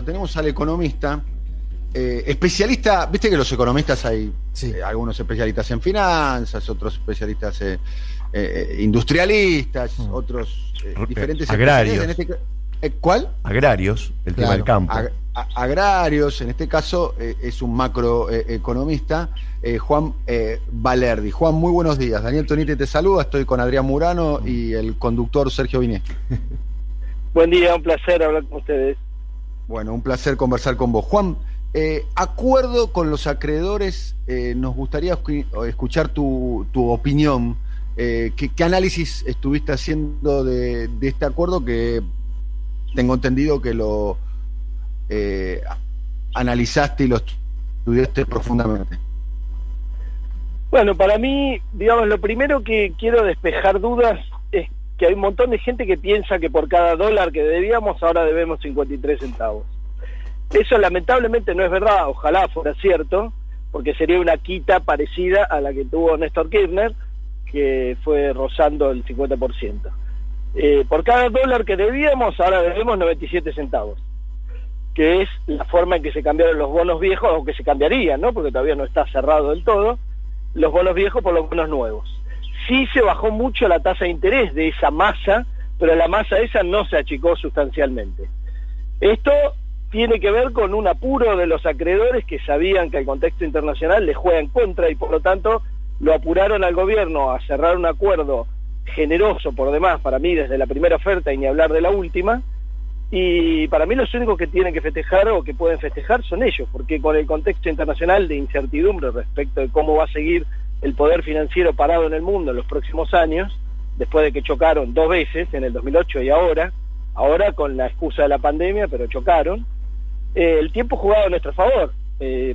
tenemos al economista, especialista. Viste que los economistas hay algunos especialistas en finanzas, otros especialistas industrialistas, otros diferentes agrarios. En este, ¿cuál? Agrarios, el tema del campo. Agrarios, en este caso es un macroeconomista, Juan Valerdi. Juan, muy buenos días. Daniel Tonite te saluda, estoy con Adrián Murano y el conductor Sergio Vinieski. Buen día, un placer hablar con ustedes. Bueno, un placer conversar con vos. Juan, acuerdo con los acreedores, nos gustaría escuchar tu opinión. ¿Qué análisis estuviste haciendo de este acuerdo que tengo entendido que lo analizaste y lo estudiaste profundamente? Bueno, para mí, digamos, lo primero que quiero despejar dudas es que hay un montón de gente que piensa que por cada dólar que debíamos, ahora debemos 53 centavos. Eso lamentablemente no es verdad, ojalá fuera cierto, porque sería una quita parecida a la que tuvo Néstor Kirchner, que fue rozando el 50%. Por cada dólar que debíamos, ahora debemos 97 centavos, que es la forma en que se cambiaron los bonos viejos, o que se cambiarían, ¿no? Porque todavía no está cerrado del todo, los bonos viejos por los bonos nuevos. Sí se bajó mucho la tasa de interés de esa masa, pero la masa esa no se achicó sustancialmente. Esto tiene que ver con un apuro de los acreedores que sabían que el contexto internacional les juega en contra y por lo tanto lo apuraron al gobierno a cerrar un acuerdo generoso por demás, para mí desde la primera oferta y ni hablar de la última, y para mí los únicos que tienen que festejar o que pueden festejar son ellos, porque con el contexto internacional de incertidumbre respecto de cómo va a seguir el poder financiero parado en el mundo en los próximos años, después de que chocaron 2 veces, en el 2008 y ahora con la excusa de la pandemia, pero chocaron, el tiempo jugado a nuestro favor.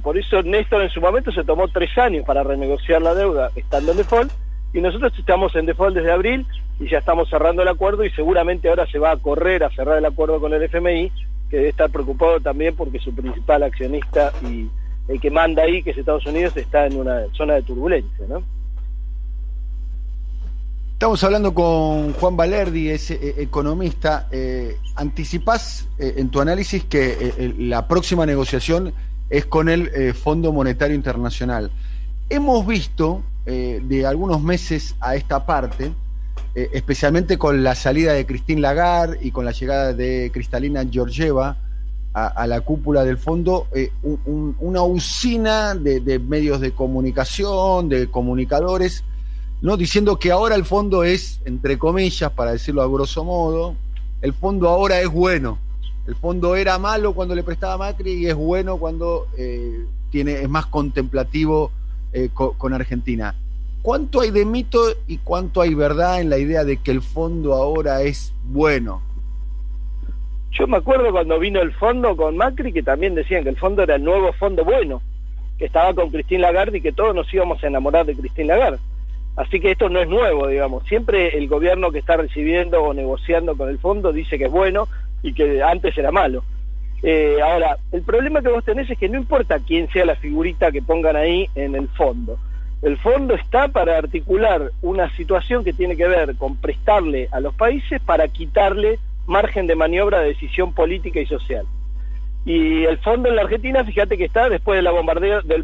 Por eso Néstor en su momento se tomó 3 años para renegociar la deuda estando en default, y nosotros estamos en default desde abril y ya estamos cerrando el acuerdo y seguramente ahora se va a correr a cerrar el acuerdo con el FMI, que debe estar preocupado también porque su principal accionista y el que manda ahí, que es Estados Unidos, está en una zona de turbulencia, ¿no? Estamos hablando con Juan Valerdi, es economista. Anticipás en tu análisis que la próxima negociación es con el Fondo Monetario Internacional. Hemos visto de algunos meses a esta parte, especialmente con la salida de Christine Lagarde y con la llegada de Kristalina Georgieva a la cúpula del fondo, una usina de medios de comunicación, de comunicadores, ¿no? Diciendo que ahora el fondo es, entre comillas, para decirlo a grosso modo, el fondo ahora es bueno. El fondo era malo cuando le prestaba a Macri y es bueno cuando es más contemplativo con Argentina. ¿Cuánto hay de mito y cuánto hay verdad en la idea de que el fondo ahora es bueno? Yo me acuerdo cuando vino el fondo con Macri que también decían que el fondo era el nuevo fondo bueno, que estaba con Christine Lagarde y que todos nos íbamos a enamorar de Christine Lagarde. Así que esto no es nuevo, digamos. Siempre el gobierno que está recibiendo o negociando con el fondo dice que es bueno y que antes era malo. Ahora, el problema que vos tenés es que no importa quién sea la figurita que pongan ahí en el fondo. El fondo está para articular una situación que tiene que ver con prestarle a los países para quitarle margen de maniobra de decisión política y social. Y el fondo en la Argentina, fíjate que está después del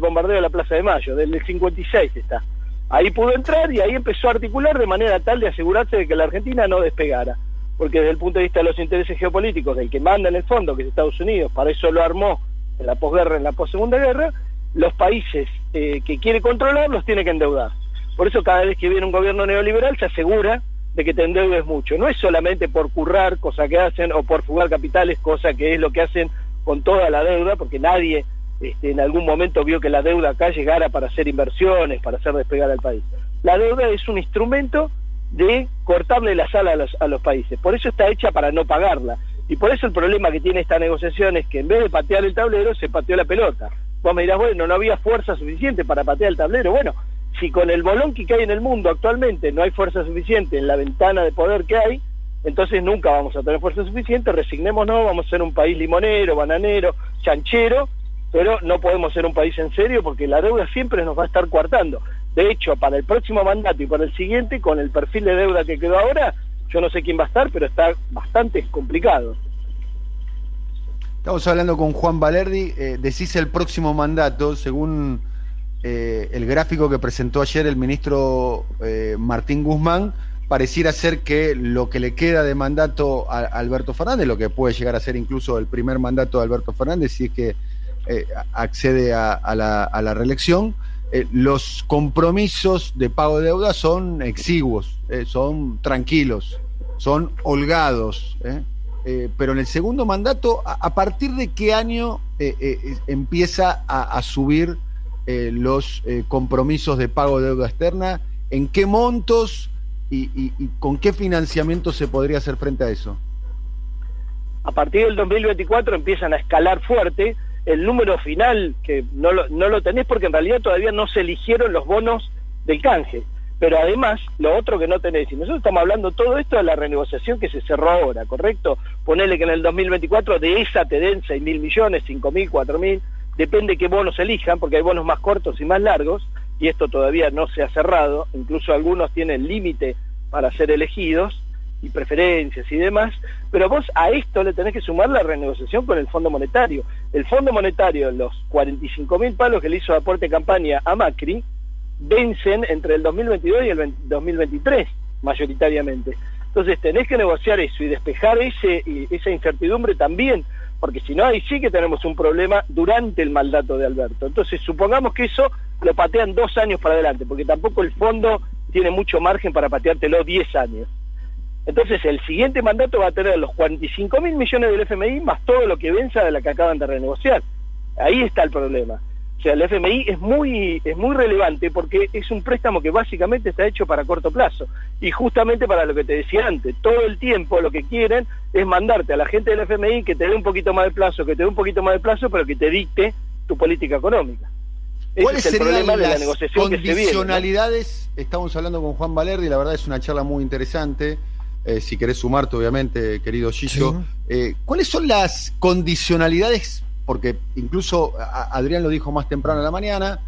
bombardeo de la Plaza de Mayo, del 56 está. Ahí pudo entrar y ahí empezó a articular de manera tal de asegurarse de que la Argentina no despegara. Porque desde el punto de vista de los intereses geopolíticos del que manda en el fondo, que es Estados Unidos, para eso lo armó en la posguerra, en la possegunda guerra, los países que quiere controlar los tiene que endeudar. Por eso cada vez que viene un gobierno neoliberal se asegura de que te endeudes mucho. No es solamente por currar, cosa que hacen, o por fugar capitales, cosa que es lo que hacen con toda la deuda, porque nadie en algún momento vio que la deuda acá llegara para hacer inversiones, para hacer despegar al país. La deuda es un instrumento de cortarle las alas a los países. Por eso está hecha para no pagarla. Y por eso el problema que tiene esta negociación es que en vez de patear el tablero, se pateó la pelota. Vos me dirás, bueno, no había fuerza suficiente para patear el tablero. Bueno, si con el bolonqui que hay en el mundo actualmente no hay fuerza suficiente en la ventana de poder que hay, entonces nunca vamos a tener fuerza suficiente, resignémonos, vamos a ser un país limonero, bananero, chanchero, pero no podemos ser un país en serio porque la deuda siempre nos va a estar coartando. De hecho, para el próximo mandato y para el siguiente, con el perfil de deuda que quedó ahora, yo no sé quién va a estar, pero está bastante complicado. Estamos hablando con Juan Valerdi. Decís el próximo mandato, según el gráfico que presentó ayer el ministro Martín Guzmán, pareciera ser que lo que le queda de mandato a Alberto Fernández, lo que puede llegar a ser incluso el primer mandato de Alberto Fernández, si es que accede a la reelección, los compromisos de pago de deuda son exiguos, son tranquilos, son holgados, pero en el segundo mandato, ¿a partir de qué año empieza a subir los compromisos de pago de deuda externa? ¿En qué montos y con qué financiamiento se podría hacer frente a eso? A partir del 2024 empiezan a escalar fuerte. El número final, que no lo tenés porque en realidad todavía no se eligieron los bonos del canje. Pero además, lo otro que no tenés, y nosotros estamos hablando todo esto de la renegociación que se cerró ahora, ¿correcto? Ponele que en el 2024 de esa te den 6.000 millones, 5.000, 4.000, depende qué bonos elijan, porque hay bonos más cortos y más largos, y esto todavía no se ha cerrado, incluso algunos tienen límite para ser elegidos, y preferencias y demás, pero vos a esto le tenés que sumar la renegociación con el Fondo Monetario. El Fondo Monetario, los 45.000 palos que le hizo de aporte de campaña a Macri, vencen entre el 2022 y el 2023, mayoritariamente. Entonces tenés que negociar eso y despejar esa incertidumbre también, porque si no, ahí sí que tenemos un problema durante el mandato de Alberto. Entonces supongamos que eso lo patean 2 años para adelante, porque tampoco el fondo tiene mucho margen para pateártelo 10 años. Entonces el siguiente mandato va a tener los 45.000 millones del FMI más todo lo que venza de la que acaban de renegociar. Ahí está el problema. O sea, el FMI es muy relevante porque es un préstamo que básicamente está hecho para corto plazo. Y justamente para lo que te decía antes, todo el tiempo lo que quieren es mandarte a la gente del FMI que te dé un poquito más de plazo, pero que te dicte tu política económica. ¿Cuáles serían las condicionalidades? Estamos hablando con Juan Valerdi, la verdad es una charla muy interesante. Si querés sumarte, obviamente, querido Gillo. Sí. ¿Cuáles son las condicionalidades? Porque incluso Adrián lo dijo más temprano en la mañana,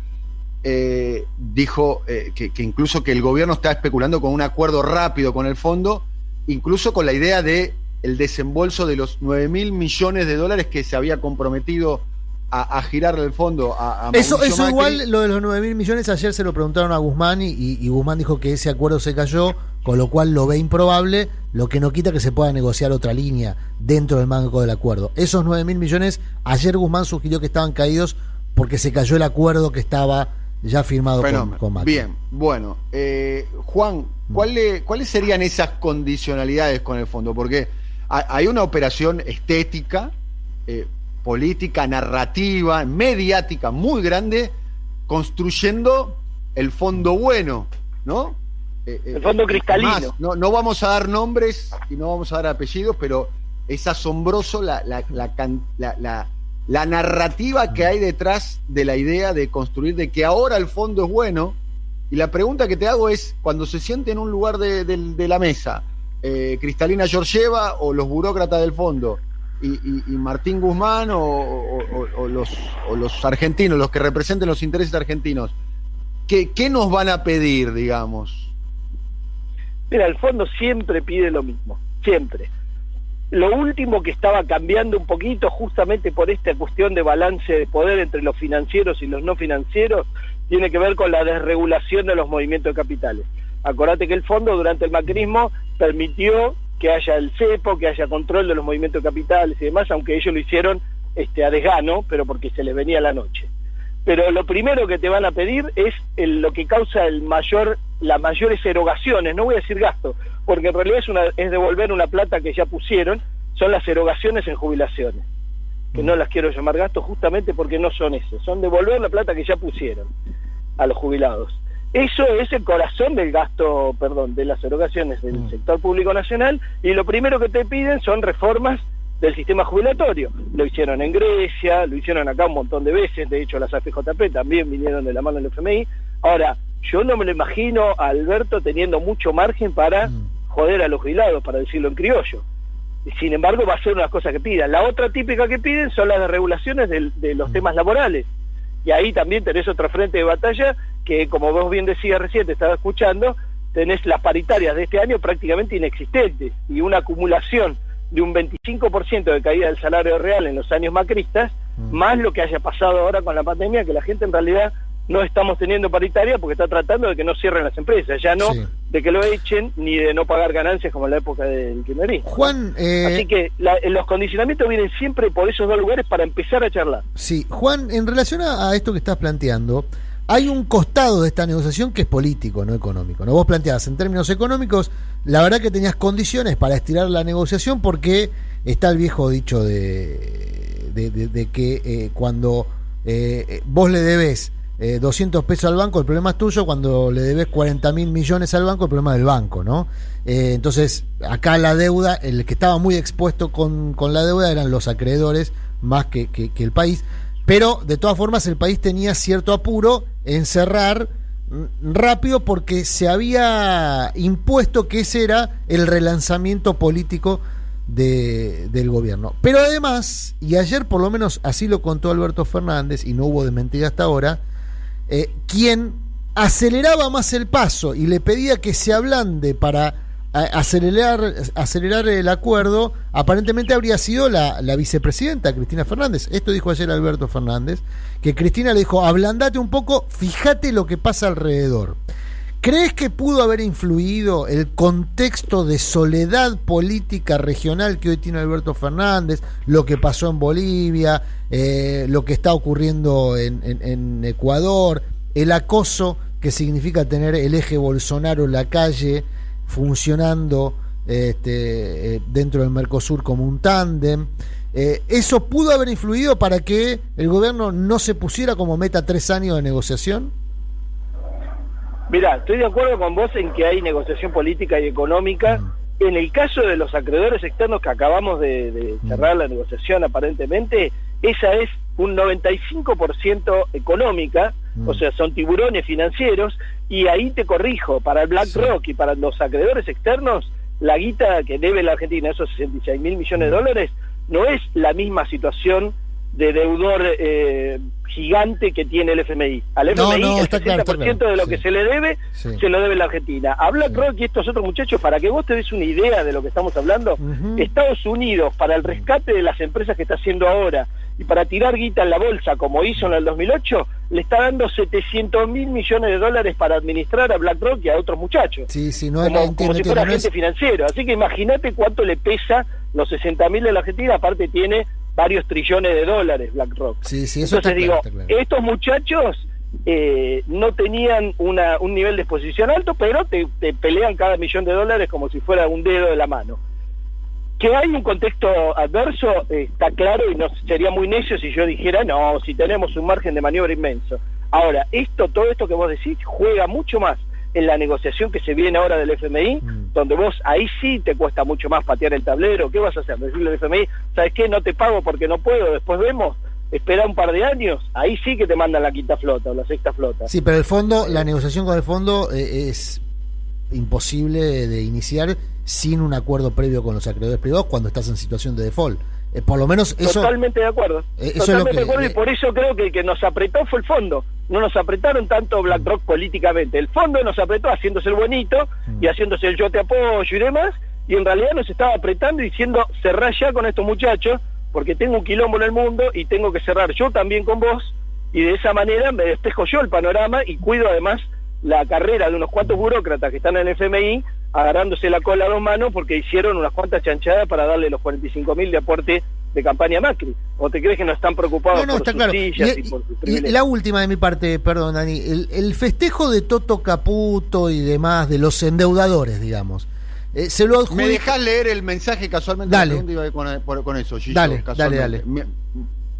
dijo que incluso que el gobierno está especulando con un acuerdo rápido con el fondo, incluso con la idea de el desembolso de los 9.000 millones de dólares que se había comprometido a girarle el fondo a Eso igual, lo de los 9.000 millones, ayer se lo preguntaron a Guzmán y Guzmán dijo que ese acuerdo se cayó, con lo cual lo ve improbable, lo que no quita que se pueda negociar otra línea dentro del marco del acuerdo. Esos 9.000 millones, ayer Guzmán sugirió que estaban caídos porque se cayó el acuerdo que estaba ya firmado con Macri. Bien, bueno. Juan, ¿cuáles serían esas condicionalidades con el fondo? Porque hay una operación estética, política, narrativa, mediática muy grande, construyendo el fondo bueno, ¿no? El fondo cristalino. Más, no vamos a dar nombres y no vamos a dar apellidos, pero es asombroso la narrativa que hay detrás de la idea de construir, de que ahora el fondo es bueno. Y la pregunta que te hago es, cuando se siente en un lugar de la mesa, Cristalina Georgieva o los burócratas del fondo, y Martín Guzmán o los argentinos, los que representen los intereses argentinos, ¿qué nos van a pedir, digamos? Mira, el fondo siempre pide lo mismo, siempre. Lo último que estaba cambiando un poquito, justamente por esta cuestión de balance de poder entre los financieros y los no financieros, tiene que ver con la desregulación de los movimientos de capitales. Acordate que el fondo durante el macrismo permitió que haya el cepo, que haya control de los movimientos de capitales y demás, aunque ellos lo hicieron a desgano, pero porque se les venía la noche. Pero lo primero que te van a pedir es lo que causa las mayores erogaciones, no voy a decir gasto, porque en realidad es devolver una plata que ya pusieron, son las erogaciones en jubilaciones, que no las quiero llamar gasto justamente porque no son eso, son devolver la plata que ya pusieron a los jubilados. Eso es el corazón del gasto, de las erogaciones del sector público nacional, y lo primero que te piden son reformas del sistema jubilatorio. Lo hicieron en Grecia, lo hicieron acá un montón de veces, de hecho las AFJP también vinieron de la mano del FMI. Ahora, yo no me lo imagino a Alberto teniendo mucho margen para joder a los jubilados, para decirlo en criollo. Sin embargo, va a ser una cosa que pidan. La otra típica que piden son las desregulaciones de los temas laborales. Y ahí también tenés otra frente de batalla que, como vos bien decías recién, te estaba escuchando, tenés las paritarias de este año prácticamente inexistentes y una acumulación de un 25% de caída del salario real en los años macristas, más lo que haya pasado ahora con la pandemia, que la gente en realidad no estamos teniendo paritaria porque está tratando de que no cierren las empresas, ya no de que lo echen ni de no pagar ganancias como en la época del kirchnerismo. Juan, así que los condicionamientos vienen siempre por esos dos lugares para empezar a charlar. Sí, Juan, en relación a esto que estás planteando, hay un costado de esta negociación que es político, no económico, ¿no? Vos planteabas en términos económicos, la verdad que tenías condiciones para estirar la negociación porque está el viejo dicho de que cuando vos le debes 200 pesos al banco, el problema es tuyo; cuando le debes 40.000 millones al banco, el problema es del banco, ¿no? Entonces, acá la deuda, el que estaba muy expuesto con la deuda eran los acreedores más que el país, pero de todas formas el país tenía cierto apuro en cerrar rápido porque se había impuesto que ese era el relanzamiento político del gobierno. Pero además, y ayer por lo menos así lo contó Alberto Fernández, y no hubo desmentida hasta ahora, quien aceleraba más el paso y le pedía que se ablande para acelerar el acuerdo, aparentemente habría sido la vicepresidenta Cristina Fernández. Esto dijo ayer Alberto Fernández, que Cristina le dijo: ablandate un poco, fíjate lo que pasa alrededor. ¿Crees que pudo haber influido el contexto de soledad política regional que hoy tiene Alberto Fernández, lo que pasó en Bolivia, lo que está ocurriendo en Ecuador, el acoso que significa tener el eje Bolsonaro en la calle funcionando dentro del Mercosur como un tándem? ¿Eso pudo haber influido para que el gobierno no se pusiera como meta 3 años de negociación? Mirá, estoy de acuerdo con vos en que hay negociación política y económica. En el caso de los acreedores externos que acabamos de cerrar la negociación, aparentemente, esa es un 95% económica, o sea, son tiburones financieros, y ahí te corrijo, para el BlackRock y para los acreedores externos, la guita que debe la Argentina, esos 66.000 millones de dólares, no es la misma situación de deudor gigante que tiene el FMI. Al FMI el 60% de lo que se le debe, se lo debe la Argentina. A BlackRock y estos otros muchachos, para que vos te des una idea de lo que estamos hablando, Estados Unidos, para el rescate de las empresas que está haciendo ahora, y para tirar guita en la bolsa, como hizo en el 2008, le está dando 700.000 millones de dólares para administrar a BlackRock y a otros muchachos. Como si fuera agente financiero. Así que imagínate cuánto le pesa los 60.000 de la Argentina, aparte tiene varios trillones de dólares BlackRock. Eso entonces digo, estos muchachos no tenían un nivel de exposición alto, pero te pelean cada millón de dólares como si fuera un dedo de la mano. Que hay un contexto adverso, está claro, y no sería muy necio si yo dijera, no, si tenemos un margen de maniobra inmenso. Ahora, todo esto que vos decís juega mucho más en la negociación que se viene ahora del FMI, donde vos ahí sí te cuesta mucho más patear el tablero. ¿Qué vas a hacer? Decirle al FMI, ¿sabes qué? No te pago porque no puedo, después vemos, espera un par de años, ahí sí que te mandan la quinta flota o la sexta flota. Sí, pero el fondo, la negociación con el fondo es imposible de iniciar sin un acuerdo previo con los acreedores privados cuando estás en situación de default. Por lo menos eso... Totalmente de acuerdo. Totalmente de acuerdo, y por eso creo que el que nos apretó fue el fondo. No nos apretaron tanto BlackRock políticamente. El fondo nos apretó haciéndose el bonito y haciéndose el yo te apoyo y demás, y en realidad nos estaba apretando y diciendo, cerrá ya con estos muchachos, porque tengo un quilombo en el mundo y tengo que cerrar yo también con vos, y de esa manera me despejo yo el panorama y cuido además la carrera de unos cuantos burócratas que están en el FMI agarrándose la cola a 2 manos porque hicieron unas cuantas chanchadas para darle los 45.000 de aporte de campaña a Macri. ¿O te crees que no están preocupados por sus sillas y por sus privilegios? Y la última de mi parte, perdón, Dani, el festejo de Toto Caputo y demás, de los endeudadores, digamos, se lo adjudica... ¿Me dejás leer el mensaje casualmente? Dale. Iba con eso, Gillo. Dale.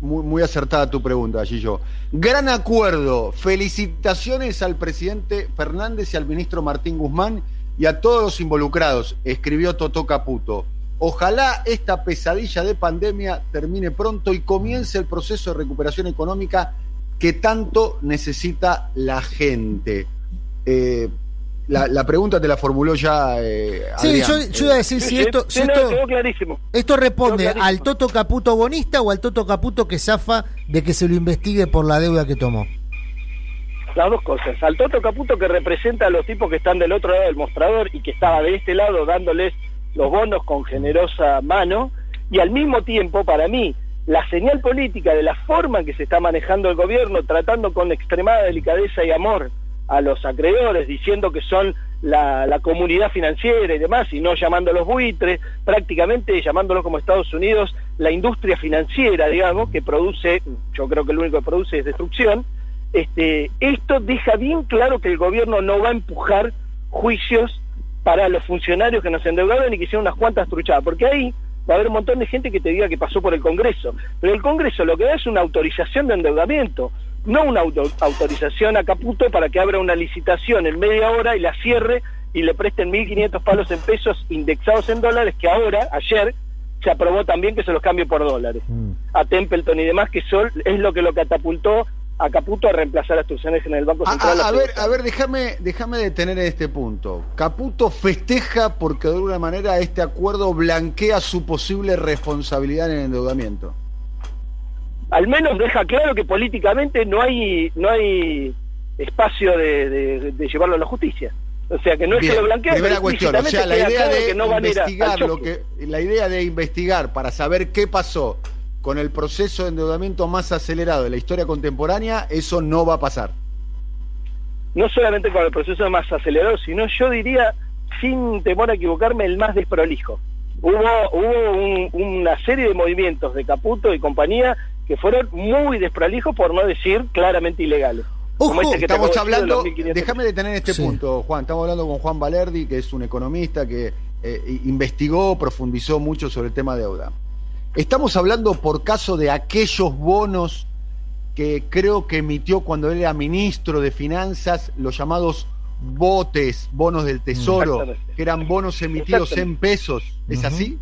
Muy acertada tu pregunta, Gillo. Gran acuerdo. Felicitaciones al presidente Fernández y al ministro Martín Guzmán y a todos los involucrados, escribió Toto Caputo. Ojalá esta pesadilla de pandemia termine pronto y comience el proceso de recuperación económica que tanto necesita la gente. La pregunta te la formuló ya sí, Adrián. yo iba a decir si esto quedó clarísimo. ¿Esto responde al Toto Caputo bonista o al Toto Caputo que zafa de que se lo investigue por la deuda que tomó? Las dos cosas. Al Toto Caputo, que representa a los tipos que están del otro lado del mostrador y que estaba de este lado dándoles los bonos con generosa mano, y al mismo tiempo, para mí, la señal política de la forma en que se está manejando el gobierno, tratando con extremada delicadeza y amor a los acreedores, diciendo que son la comunidad financiera y demás, y no llamándolos buitres, prácticamente llamándolos como Estados Unidos, la industria financiera, digamos, que produce, yo creo que lo único que produce es destrucción. Esto deja bien claro que el gobierno no va a empujar juicios para los funcionarios que nos endeudaron y que hicieron unas cuantas truchadas, porque ahí va a haber un montón de gente que te diga que pasó por el Congreso, pero el Congreso lo que da es una autorización de endeudamiento, no una autorización a Caputo para que abra una licitación en media hora y la cierre y le presten 1.500 palos en pesos indexados en dólares, que ahora, ayer, se aprobó también que se los cambie por dólares a Templeton y demás, que es lo que lo catapultó a Caputo a reemplazar a Sturzenegger en el Banco Central. A ver, déjame detener en este punto. Caputo festeja porque de alguna manera este acuerdo blanquea su posible responsabilidad en el endeudamiento. Al menos deja claro que políticamente no hay espacio de llevarlo a la justicia. O sea, que no es que lo blanquea, primera cuestión, o sea, la idea de investigar la idea de investigar para saber qué pasó con el proceso de endeudamiento más acelerado de la historia contemporánea, eso no va a pasar. No solamente con el proceso más acelerado, sino yo diría, sin temor a equivocarme, el más desprolijo. Hubo una serie de movimientos de Caputo y compañía que fueron muy desprolijos, por no decir claramente ilegales. Ojo, estamos hablando, déjame detener este punto, Juan, estamos hablando con Juan Balerdi, que es un economista que investigó, profundizó mucho sobre el tema de deuda. Estamos hablando por caso de aquellos bonos que creo que emitió cuando él era ministro de Finanzas, los llamados botes, bonos del Tesoro, que eran bonos emitidos en pesos. ¿Es así?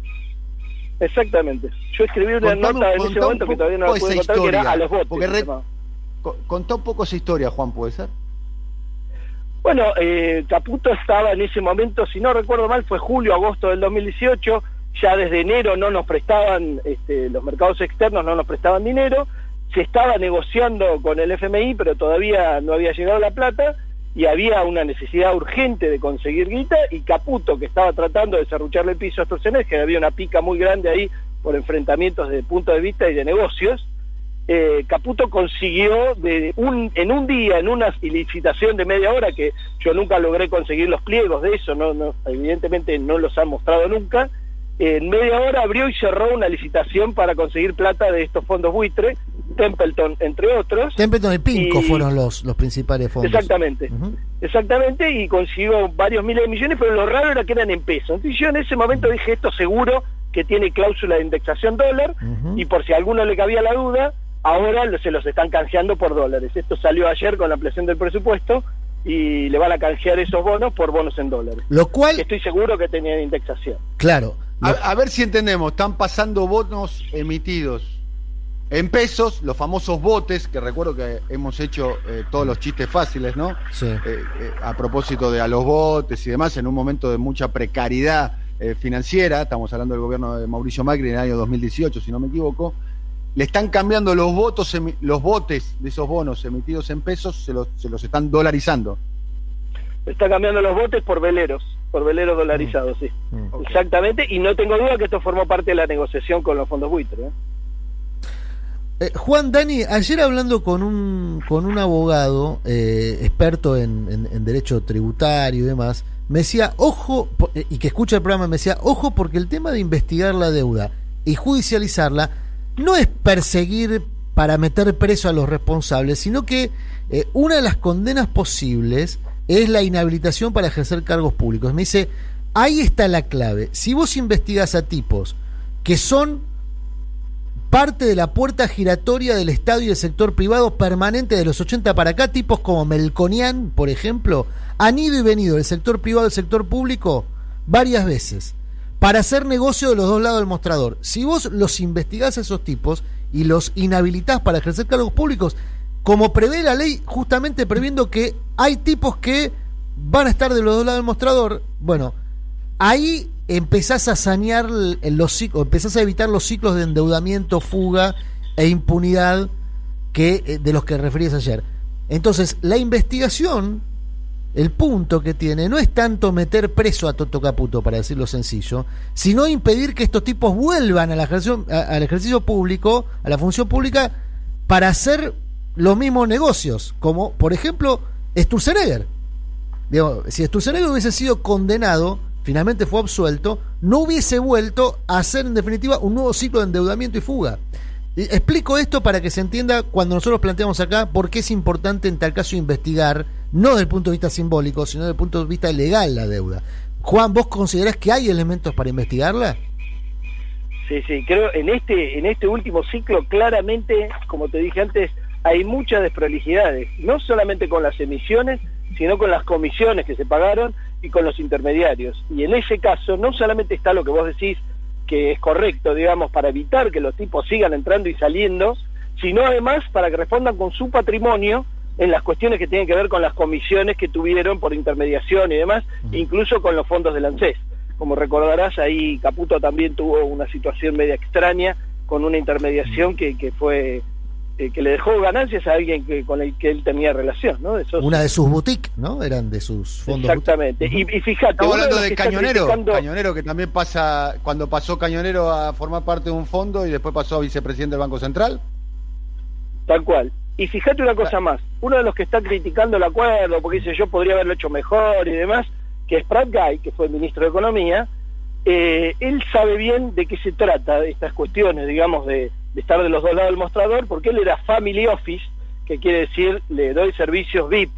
Exactamente. Yo escribí una nota en ese momento que todavía no la pude contar, que era a los botes. Contá un poco esa historia, Juan, ¿puede ser? Bueno, Caputo estaba en ese momento, si no recuerdo mal, fue julio, agosto del 2018, ya desde enero no nos prestaban, los mercados externos no nos prestaban dinero, se estaba negociando con el FMI, pero todavía no había llegado la plata, y había una necesidad urgente de conseguir guita, y Caputo, que estaba tratando de serrucharle el piso a Sturzenegger, había una pica muy grande ahí por enfrentamientos de punto de vista y de negocios. Caputo consiguió en un día, en una licitación de media hora, que yo nunca logré conseguir los pliegos de eso, no evidentemente no los han mostrado nunca, en media hora abrió y cerró una licitación para conseguir plata de estos fondos buitre, Templeton entre otros. Templeton y Pinco fueron los principales fondos. Exactamente, exactamente, y consiguió varios miles de millones, pero lo raro era que eran en pesos. Entonces yo en ese momento dije, esto seguro que tiene cláusula de indexación dólar, y por si a alguno le cabía la duda, ahora se los están canjeando por dólares. Esto salió ayer con la ampliación del presupuesto y le van a canjear esos bonos por bonos en dólares. Lo cual, que estoy seguro que tenían indexación. Claro. A ver si entendemos, están pasando bonos emitidos en pesos, los famosos botes, que recuerdo que hemos hecho todos los chistes fáciles, ¿no? Sí. A propósito de a los botes y demás, en un momento de mucha precariedad financiera, estamos hablando del gobierno de Mauricio Macri en el año 2018, si no me equivoco. Le están cambiando los botes de esos bonos emitidos en pesos, se los están dolarizando. Está cambiando los botes por veleros dolarizados, sí. Okay. Exactamente, y no tengo duda que esto formó parte de la negociación con los fondos buitres. Juan, Dani, ayer hablando con un abogado experto en derecho tributario y demás, me decía, ojo, y que escucha el programa, me decía, ojo, porque el tema de investigar la deuda y judicializarla no es perseguir para meter preso a los responsables, sino que una de las condenas posibles es la inhabilitación para ejercer cargos públicos. Me dice, ahí está la clave. Si vos investigás a tipos que son parte de la puerta giratoria del Estado y del sector privado permanente de los 80 para acá, tipos como Melconian, por ejemplo, han ido y venido del sector privado al sector público varias veces para hacer negocio de los dos lados del mostrador. Si vos los investigás a esos tipos y los inhabilitás para ejercer cargos públicos, como prevé la ley, justamente previendo que hay tipos que van a estar de los dos lados del mostrador, bueno, ahí empezás a sanear los ciclos, empezás a evitar los ciclos de endeudamiento, fuga e impunidad de los que referías ayer. Entonces, la investigación el punto que tiene no es tanto meter preso a Toto Caputo, para decirlo sencillo, sino impedir que estos tipos vuelvan al ejercicio público, a la función pública, para hacer los mismos negocios, como por ejemplo Sturzenegger. Digo, si Sturzenegger hubiese sido condenado, finalmente fue absuelto, no hubiese vuelto a hacer en definitiva un nuevo ciclo de endeudamiento y fuga. Explico esto para que se entienda cuando nosotros planteamos acá por qué es importante en tal caso investigar, no desde el punto de vista simbólico, sino desde el punto de vista legal, la deuda. Juan, ¿vos considerás que hay elementos para investigarla? Sí, creo en este último ciclo claramente, como te dije antes, hay muchas desprolijidades, no solamente con las emisiones, sino con las comisiones que se pagaron y con los intermediarios. Y en ese caso no solamente está lo que vos decís, que es correcto, digamos, para evitar que los tipos sigan entrando y saliendo, sino además para que respondan con su patrimonio en las cuestiones que tienen que ver con las comisiones que tuvieron por intermediación y demás, incluso con los fondos del ANSES. Como recordarás, ahí Caputo también tuvo una situación media extraña con una intermediación que fue que le dejó ganancias a alguien con el que él tenía relación, ¿no? Una de sus boutiques, ¿no? Eran de sus fondos. Exactamente. Y fíjate, estamos hablando de Cañonero, Cañonero, que también pasa, cuando pasó Cañonero a formar parte de un fondo y después pasó a vicepresidente del Banco Central. Tal cual. Y fíjate una cosa más, uno de los que está criticando el acuerdo, porque dice yo podría haberlo hecho mejor y demás, que es Pratt Guy, que fue el ministro de Economía, él sabe bien de qué se trata de estas cuestiones, digamos, de estar de los dos lados del mostrador, porque él era family office, que quiere decir, le doy servicios VIP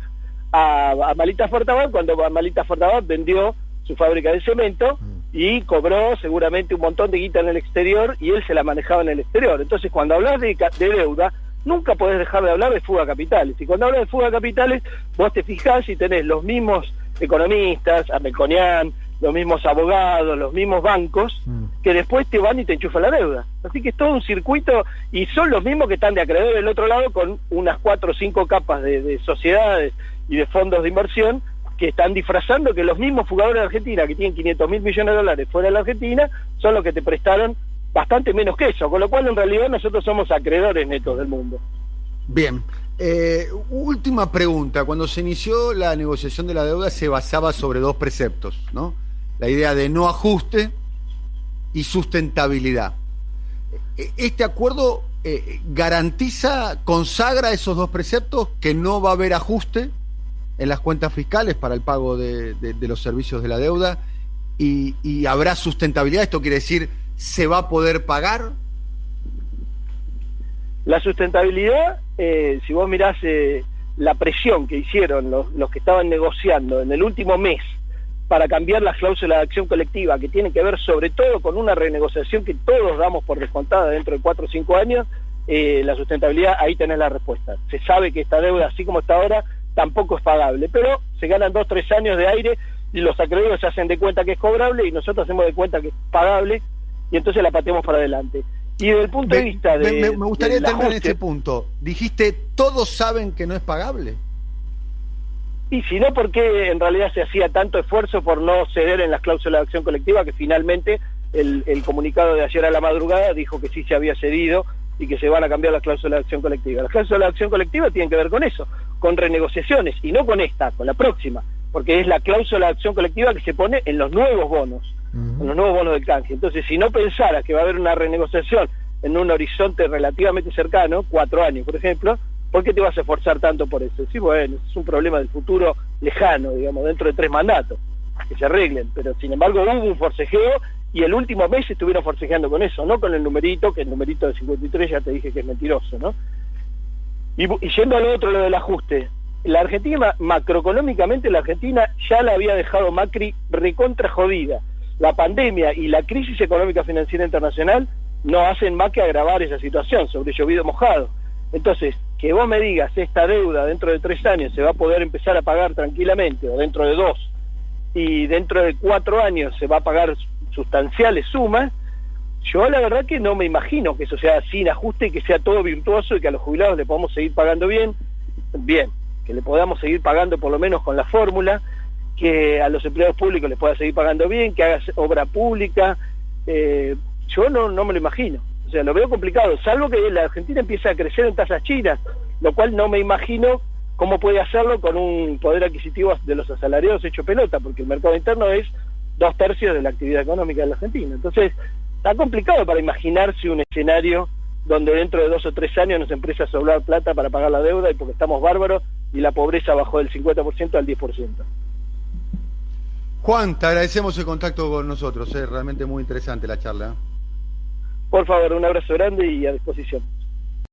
a Malita Fortabat, cuando Malita Fortabat vendió su fábrica de cemento y cobró seguramente un montón de guita en el exterior y él se la manejaba en el exterior. Entonces, cuando hablas de deuda, nunca podés dejar de hablar de fuga de capitales. Y cuando hablas de fuga de capitales, vos te fijás y tenés los mismos economistas, Amelconian, los mismos abogados, los mismos bancos, que después te van y te enchufan la deuda. Así que es todo un circuito, y son los mismos que están de acreedor del otro lado con unas 4 o 5 capas de sociedades y de fondos de inversión que están disfrazando que los mismos fugadores de Argentina, que tienen 500.000 millones de dólares fuera de la Argentina, son los que te prestaron bastante menos que eso, con lo cual en realidad nosotros somos acreedores netos del mundo. Bien. Última pregunta. Cuando se inició la negociación de la deuda se basaba sobre 2 preceptos, ¿no? La idea de no ajuste y sustentabilidad. ¿Este acuerdo garantiza, consagra esos 2 preceptos, que no va a haber ajuste en las cuentas fiscales para el pago de los servicios de la deuda y habrá sustentabilidad? Esto quiere decir, ¿se va a poder pagar? La sustentabilidad, si vos mirás la presión que hicieron los que estaban negociando en el último mes para cambiar las cláusulas de acción colectiva, que tienen que ver sobre todo con una renegociación que todos damos por descontada dentro de 4 o 5 años, la sustentabilidad, ahí tenés la respuesta. Se sabe que esta deuda, así como está ahora, tampoco es pagable, pero se ganan 2 o 3 años de aire y los acreedores se hacen de cuenta que es cobrable y nosotros hacemos de cuenta que es pagable y entonces la pateamos para adelante. Y desde el punto de vista me gustaría terminar en este punto. Dijiste, ¿todos saben que no es pagable? Y si no, ¿por qué en realidad se hacía tanto esfuerzo por no ceder en las cláusulas de acción colectiva, que finalmente el comunicado de ayer a la madrugada dijo que sí se había cedido y que se van a cambiar las cláusulas de acción colectiva? Las cláusulas de acción colectiva tienen que ver con eso, con renegociaciones, y no con esta, con la próxima, porque es la cláusula de acción colectiva que se pone en los nuevos bonos, en los nuevos bonos del canje. Entonces, si no pensaras que va a haber una renegociación en un horizonte relativamente cercano, 4 años, por ejemplo, ¿por qué te vas a esforzar tanto por eso? Sí, bueno, es un problema del futuro lejano, digamos, dentro de 3 mandatos, que se arreglen, pero sin embargo hubo un forcejeo, y el último mes estuvieron forcejeando con eso, no con el numerito, que el numerito de 53 ya te dije que es mentiroso, ¿no? Y yendo al otro, lo del ajuste, la Argentina, macroeconómicamente, la Argentina ya la había dejado Macri recontra jodida. La pandemia y la crisis económica financiera internacional no hacen más que agravar esa situación, sobre llovido mojado. Entonces, que vos me digas, esta deuda dentro de 3 años se va a poder empezar a pagar tranquilamente, o dentro de 2, y dentro de 4 años se va a pagar sustanciales sumas, yo la verdad que no me imagino que eso sea sin ajuste y que sea todo virtuoso y que a los jubilados le podamos seguir pagando bien, que le podamos seguir pagando por lo menos con la fórmula, que a los empleados públicos les pueda seguir pagando bien, que haga obra pública. Yo no me lo imagino. O sea, lo veo complicado, salvo que la Argentina empiece a crecer en tasas chinas, lo cual no me imagino ¿cómo puede hacerlo con un poder adquisitivo de los asalariados hecho pelota? Porque el mercado interno es 2/3 de la actividad económica de la Argentina. Entonces, está complicado para imaginarse un escenario donde dentro de 2 o 3 años nos empieza a sobrar plata para pagar la deuda y porque estamos bárbaros y la pobreza bajó del 50% al 10%. Juan, te agradecemos el contacto con nosotros, realmente muy interesante la charla. Por favor, un abrazo grande y a disposición.